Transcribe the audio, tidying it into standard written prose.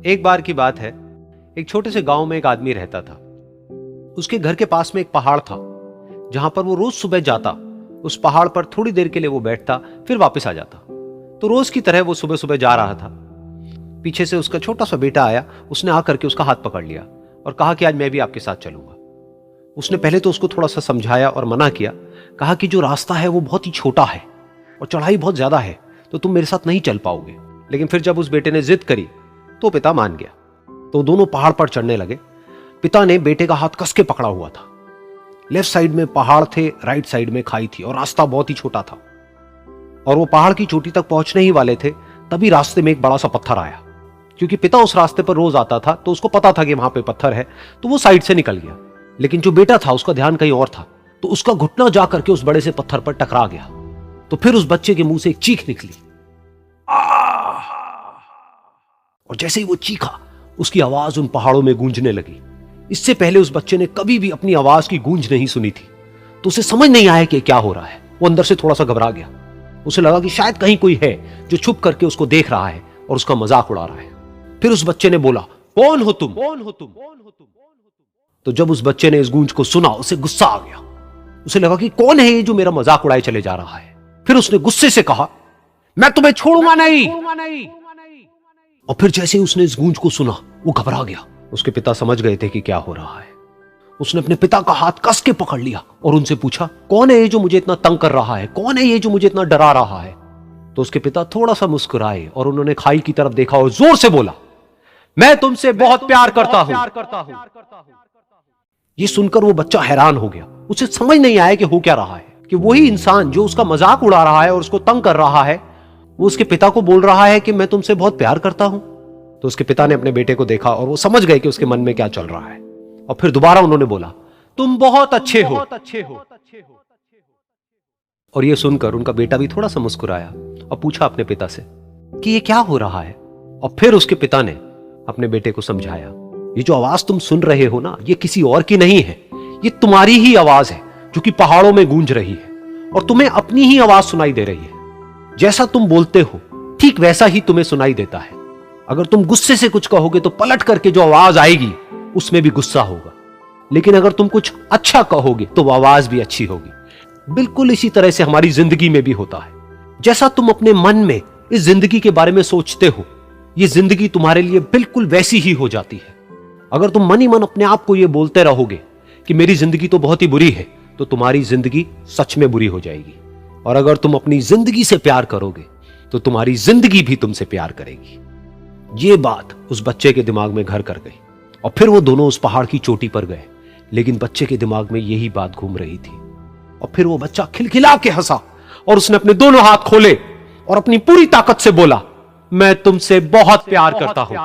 एक बार की बात है, एक छोटे से गांव में एक आदमी रहता था। उसके घर के पास में एक पहाड़ था जहां पर वो रोज सुबह जाता। उस पहाड़ पर थोड़ी देर के लिए वो बैठता, फिर वापस आ जाता। तो रोज की तरह वो सुबह सुबह जा रहा था। पीछे से उसका छोटा सा बेटा आया। उसने आकर के उसका हाथ पकड़ लिया और कहा कि आज मैं भी आपके साथ चलूंगा। उसने पहले तो उसको थोड़ा सा समझाया और मना किया। कहा कि जो रास्ता है वो बहुत ही छोटा है और चढ़ाई बहुत ज्यादा है, तो तुम मेरे साथ नहीं चल पाओगे। लेकिन फिर जब उस बेटे ने जिद करी तो पिता मान गया। तो दोनों पहाड़ पर चढ़ने लगे। पिता ने बेटे का हाथ कस के पकड़ा हुआ था। लेफ्ट साइड में पहाड़ थे, राइट साइड में खाई थी और रास्ता बहुत ही छोटा था। और वो पहाड़ की चोटी तक पहुंचने ही वाले थे, तभी रास्ते में एक बड़ा सा पत्थर आया। क्योंकि पिता उस रास्ते पर रोज आता था तो उसको पता था कि वहां पे पत्थर है, तो वो साइड से निकल गया। लेकिन जो बेटा था उसका ध्यान कहीं और था, तो उसका घुटना जा करके उस बड़े से पत्थर पर टकरा गया। तो फिर उस बच्चे के मुंह से एक चीख निकली। और जैसे ही वो चीखा, उसकी आवाज उन पहाड़ों में गूंजने लगी। इससे पहले उस बच्चे ने कभी भी अपनी आवाज की गूंज नहीं सुनी थी, तो उसे समझ नहीं आया कि क्या हो रहा है। वो अंदर से थोड़ा सा घबरा गया। उसे लगा कि शायद कहीं कोई है जो छुप करके उसको देख रहा है और उसका मजाक उड़ा रहा है। फिर उस बच्चे ने बोला, कौन हो तुम? कौन हो तुम? तो जब उस बच्चे ने इस गूंज को सुना, उसे गुस्सा आ गया। उसे लगा कि कौन है ये जो मेरा मजाक उड़ाए चले जा रहा है। फिर उसने गुस्से से कहा, मैं तुम्हें छोड़ूंगा नहीं। और फिर जैसे ही उसने इस गूंज को सुना, वो घबरा गया। उसके पिता समझ गए थे कि क्या हो रहा है। उसने अपने पिता का हाथ कस के पकड़ लिया और उनसे पूछा, कौन है ये जो मुझे इतना तंग कर रहा है? कौन है ये जो मुझे इतना डरा रहा है? तो उसके पिता थोड़ा सा मुस्कुराए और उन्होंने खाई की तरफ देखा और जोर से बोला, मैं तुमसे बहुत प्यार करता हूं। ये सुनकर वो बच्चा हैरान हो गया। उसे समझ नहीं आया कि हो क्या रहा है, कि वही इंसान जो उसका मजाक उड़ा रहा है और उसको तंग कर रहा है, वो उसके पिता को बोल रहा है कि मैं तुमसे बहुत प्यार करता हूं। तो उसके पिता ने अपने बेटे को देखा और वो समझ गए कि उसके मन में क्या चल रहा है। और फिर दोबारा उन्होंने बोला, तुम बहुत अच्छे हो। और ये सुनकर उनका बेटा भी थोड़ा सा मुस्कुराया और पूछा अपने पिता से कि ये क्या हो रहा है। और फिर उसके पिता ने अपने बेटे को समझाया, ये जो आवाज तुम सुन रहे हो ना, ये किसी और की नहीं है, ये तुम्हारी ही आवाज है जो कि पहाड़ों में गूंज रही है और तुम्हें अपनी ही आवाज सुनाई दे रही है। जैसा तुम बोलते हो ठीक वैसा ही तुम्हें सुनाई देता है। अगर तुम गुस्से से कुछ कहोगे तो पलट करके जो आवाज आएगी उसमें भी गुस्सा होगा, लेकिन अगर तुम कुछ अच्छा कहोगे तो वो आवाज भी अच्छी होगी। बिल्कुल इसी तरह से हमारी जिंदगी में भी होता है। जैसा तुम अपने मन में इस जिंदगी के बारे में सोचते हो, ये जिंदगी तुम्हारे लिए बिल्कुल वैसी ही हो जाती है। अगर तुम मन ही मन अपने आप को ये बोलते रहोगे कि मेरी जिंदगी तो बहुत ही बुरी है, तो तुम्हारी जिंदगी सच में बुरी हो जाएगी। और अगर तुम अपनी जिंदगी से प्यार करोगे तो तुम्हारी जिंदगी भी तुमसे प्यार करेगी। ये बात उस बच्चे के दिमाग में घर कर गई और फिर वो दोनों उस पहाड़ की चोटी पर गए। लेकिन बच्चे के दिमाग में यही बात घूम रही थी। और फिर वो बच्चा खिलखिला के हंसा और उसने अपने दोनों हाथ खोले और अपनी पूरी ताकत से बोला, मैं तुमसे बहुत प्यार करता हूं।